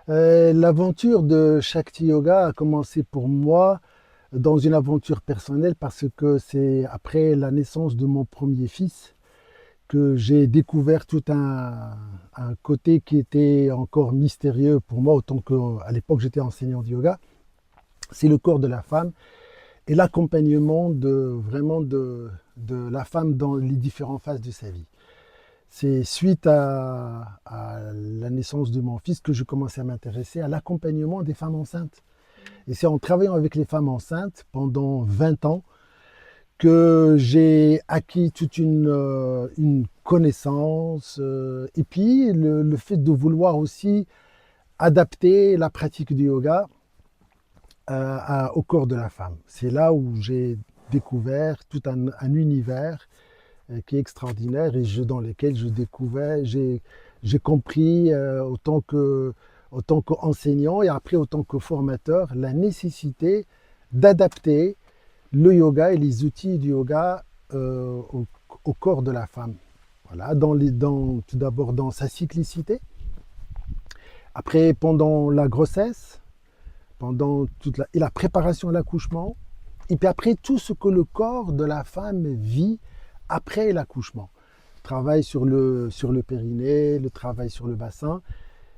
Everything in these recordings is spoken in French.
L'aventure de Shakti Yoga a commencé pour moi dans une aventure personnelle parce que c'est après la naissance de mon premier fils que j'ai découvert tout un côté qui était encore mystérieux pour moi, autant qu'à l'époque j'étais enseignant de yoga. C'est le corps de la femme et l'accompagnement de la femme dans les différentes phases de sa vie. C'est suite à la naissance de mon fils que je commençais à m'intéresser à l'accompagnement des femmes enceintes. Et c'est en travaillant avec les femmes enceintes pendant 20 ans que j'ai acquis toute une connaissance et puis le fait de vouloir aussi adapter la pratique du yoga au corps de la femme. C'est là où j'ai découvert tout un univers qui est extraordinaire et dans lequel je découvrais, j'ai compris autant qu'enseignant et après autant que formateur la nécessité d'adapter le yoga et les outils du yoga au corps de la femme. Voilà, tout d'abord dans sa cyclicité, après pendant la grossesse, pendant et la préparation à l'accouchement, et puis après tout ce que le corps de la femme vit après l'accouchement. Le travail sur le périnée, le travail sur le bassin.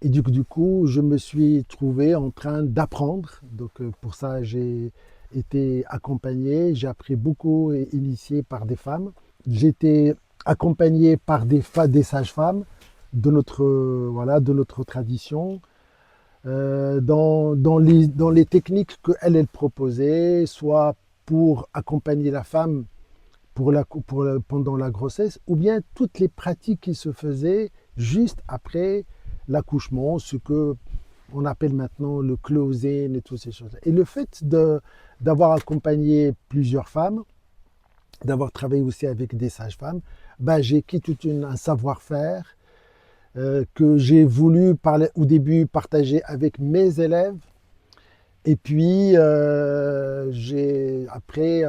Et du coup, je me suis trouvé en train d'apprendre. Donc pour ça, j'ai été accompagné, j'ai appris beaucoup et initié par des femmes. J'ai été accompagné par des sages-femmes de notre tradition, dans les techniques qu'elles proposaient, soit pour accompagner la femme pendant la grossesse, ou bien toutes les pratiques qui se faisaient juste après l'accouchement, ce que on appelle maintenant le closing et toutes ces choses-là. Et le fait d'avoir accompagné plusieurs femmes, d'avoir travaillé aussi avec des sages-femmes, ben, j'ai acquis un savoir-faire que j'ai voulu au début partager avec mes élèves. Et puis, après,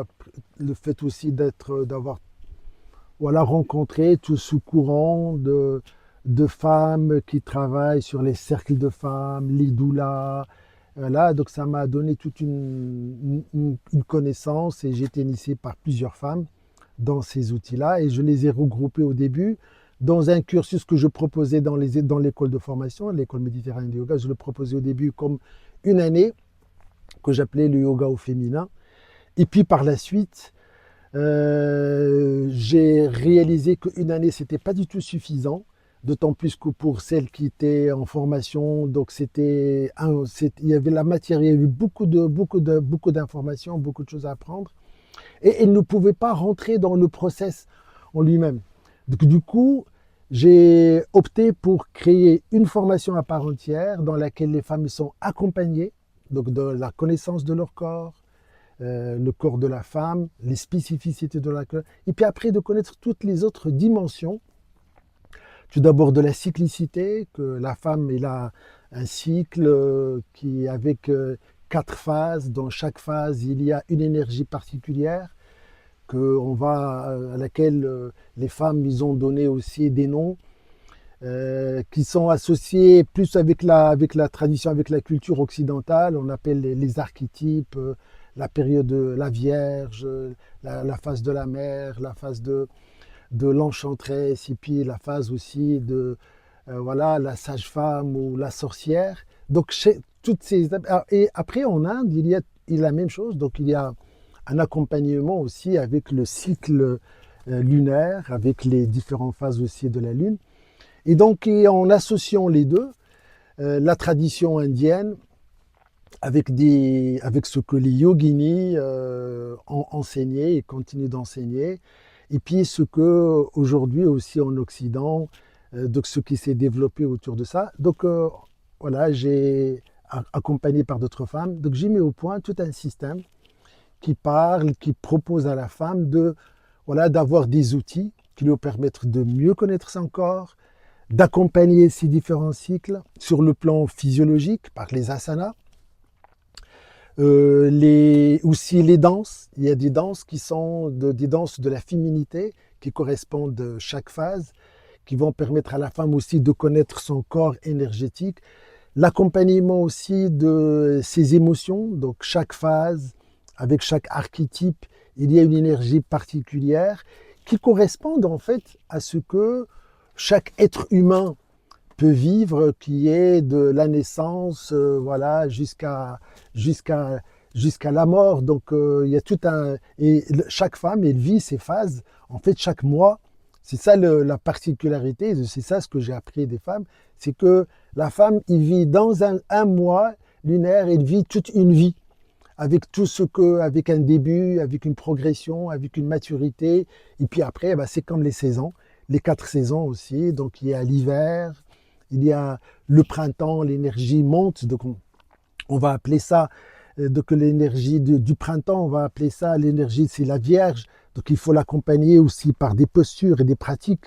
le fait aussi d'avoir rencontré tout ce courant de femmes qui travaillent sur les cercles de femmes, les doulas. Voilà, donc ça m'a donné toute une connaissance et j'ai été initié par plusieurs femmes dans ces outils-là et je les ai regroupés au début dans un cursus que je proposais dans l'école de formation, l'école méditerranéenne de yoga. Je le proposais au début comme une année que j'appelais le yoga au féminin. Et puis par la suite, j'ai réalisé qu'une année, c'était pas du tout suffisant, d'autant plus que pour celles qui étaient en formation, donc il y avait la matière, il y avait beaucoup d'informations, beaucoup de choses à apprendre, et elles ne pouvaient pas rentrer dans le process en lui-même. Donc du coup, j'ai opté pour créer une formation à part entière dans laquelle les femmes sont accompagnées, donc de la connaissance de leur corps, le corps de la femme, les spécificités de la corps, et puis après de connaître toutes les autres dimensions. Tout d'abord de la cyclicité, que la femme elle a un cycle qui avec 4 phases. Dans chaque phase, il y a une énergie particulière à laquelle les femmes ils ont donné aussi des noms qui sont associés plus avec la tradition, avec la culture occidentale. On appelle les archétypes, la période de la Vierge, la phase de la mère, la phase de l'enchanteresse, et puis la phase aussi de la sage-femme ou la sorcière. Donc, toutes ces. Et après, en Inde, il y a la même chose. Donc, il y a un accompagnement aussi avec le cycle lunaire, avec les différentes phases aussi de la Lune. Et donc, en associant les deux, la tradition indienne avec ce que les yoginis ont enseigné et continuent d'enseigner, et puis ce que aujourd'hui aussi en Occident, donc ce qui s'est développé autour de ça. Donc j'ai accompagné par d'autres femmes, donc j'ai mis au point tout un système qui propose à la femme d'avoir des outils qui lui permettent de mieux connaître son corps, d'accompagner ces différents cycles sur le plan physiologique par les asanas, aussi les danses. Il y a des danses qui sont des danses de la féminité qui correspondent à chaque phase, qui vont permettre à la femme aussi de connaître son corps énergétique. l'accompagnement aussi de ses émotions, donc chaque phase, avec chaque archétype, il y a une énergie particulière qui correspond en fait à ce que chaque être humain peut vivre, qui est de la naissance, voilà, jusqu'à jusqu'à la mort. Donc il y a tout un et chaque femme, elle vit ses phases en fait chaque mois. C'est ça la particularité, c'est ça ce que j'ai appris des femmes, c'est que la femme, il vit dans un mois lunaire, elle vit toute une vie avec tout ce que, avec un début, avec une progression, avec une maturité. Et puis après, bah, c'est comme les saisons, les 4 saisons aussi. Donc il y a l'hiver, il y a le printemps, l'énergie monte. Donc on va appeler ça, donc l'énergie du printemps, on va appeler ça l'énergie, c'est la Vierge. Donc il faut l'accompagner aussi par des postures et des pratiques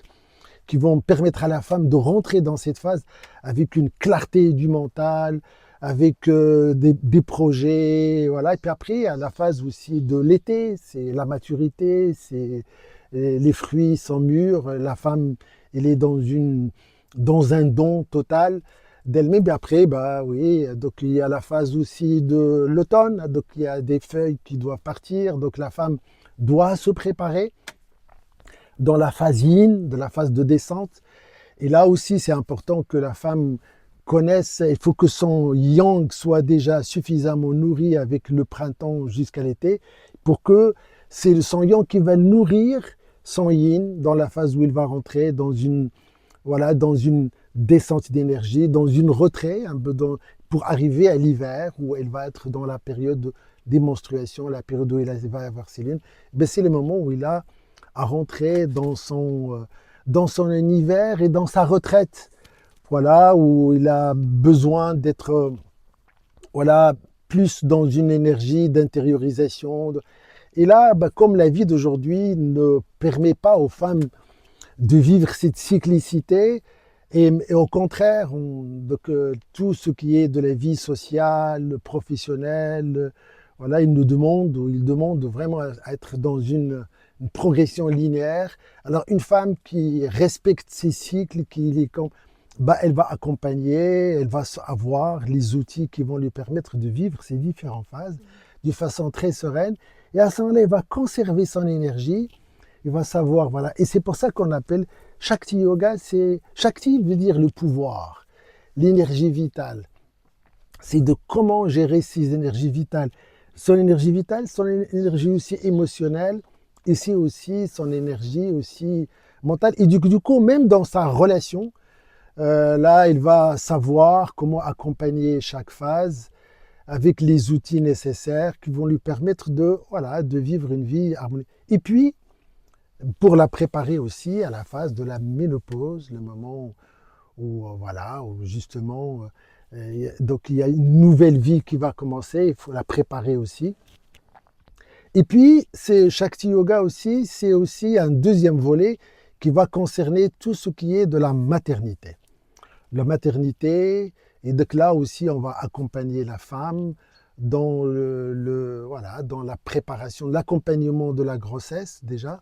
qui vont permettre à la femme de rentrer dans cette phase avec une clarté du mental, avec des projets, voilà. Et puis après, il y a la phase aussi de l'été, c'est la maturité, c'est les fruits sont mûrs, la femme, elle est dans un don total d'elle-même. Et après, bah oui, donc il y a la phase aussi de l'automne, donc il y a des feuilles qui doivent partir, donc la femme doit se préparer dans la phase yin, de la phase de descente. Et là aussi, c'est important que la femme connaisse, il faut que son yang soit déjà suffisamment nourri avec le printemps jusqu'à l'été, pour que c'est son yang qui va nourrir son yin dans la phase où il va rentrer dans une, voilà, dans une descente d'énergie, dans une retrait, un peu pour arriver à l'hiver où elle va être dans la période des menstruations, la période où il va avoir ses lunes. Ben, c'est le moment où il a à rentrer dans son univers et dans sa retraite. Voilà, où il a besoin d'être voilà, plus dans une énergie d'intériorisation. Et là, bah, comme la vie d'aujourd'hui ne permet pas aux femmes de vivre cette cyclicité, et au contraire, donc, tout ce qui est de la vie sociale, professionnelle, voilà, il demande vraiment à être dans une progression linéaire. Alors une femme qui respecte ses cycles, bah, elle va accompagner, elle va avoir les outils qui vont lui permettre de vivre ces différentes phases de façon très sereine. Et à ce moment-là, elle va conserver son énergie, il va savoir, voilà. Et c'est pour ça qu'on appelle Shakti Yoga, Shakti veut dire le pouvoir, l'énergie vitale. C'est de comment gérer ses énergies vitales. Son énergie vitale, son énergie aussi émotionnelle, et c'est aussi son énergie aussi mentale. Et du coup, même dans sa relation, là, il va savoir comment accompagner chaque phase avec les outils nécessaires qui vont lui permettre voilà, de vivre une vie harmonieuse. Et puis, pour la préparer aussi à la phase de la ménopause, le moment où voilà, où justement, donc il y a une nouvelle vie qui va commencer, il faut la préparer aussi. Et puis, Shakti Yoga aussi, c'est aussi un deuxième volet qui va concerner tout ce qui est de la maternité. La maternité, et donc là aussi, on va accompagner la femme dans, voilà, dans la préparation, l'accompagnement de la grossesse déjà,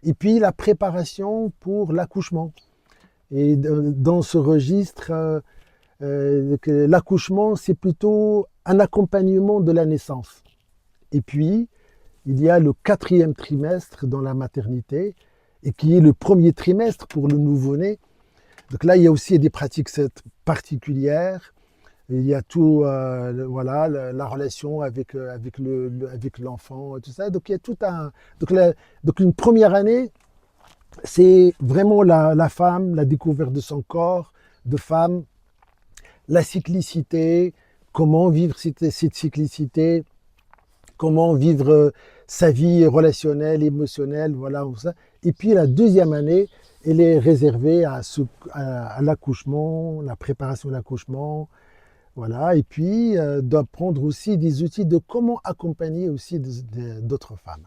et puis la préparation pour l'accouchement. Et dans ce registre, l'accouchement, c'est plutôt un accompagnement de la naissance. Et puis, il y a le 4e trimestre dans la maternité, et qui est le premier trimestre pour le nouveau-né. Donc là, il y a aussi des pratiques particulières. Il y a tout, voilà, la relation avec l'enfant et tout ça. Donc il y a tout un. Donc une première année, c'est vraiment la femme, la découverte de son corps de femme, la cyclicité, comment vivre cette cyclicité, comment vivre sa vie relationnelle, émotionnelle, voilà, ça. Et puis la deuxième année, elle est réservée à l'accouchement, la préparation de l'accouchement, voilà. Et puis d'apprendre aussi des outils de comment accompagner aussi d'autres femmes.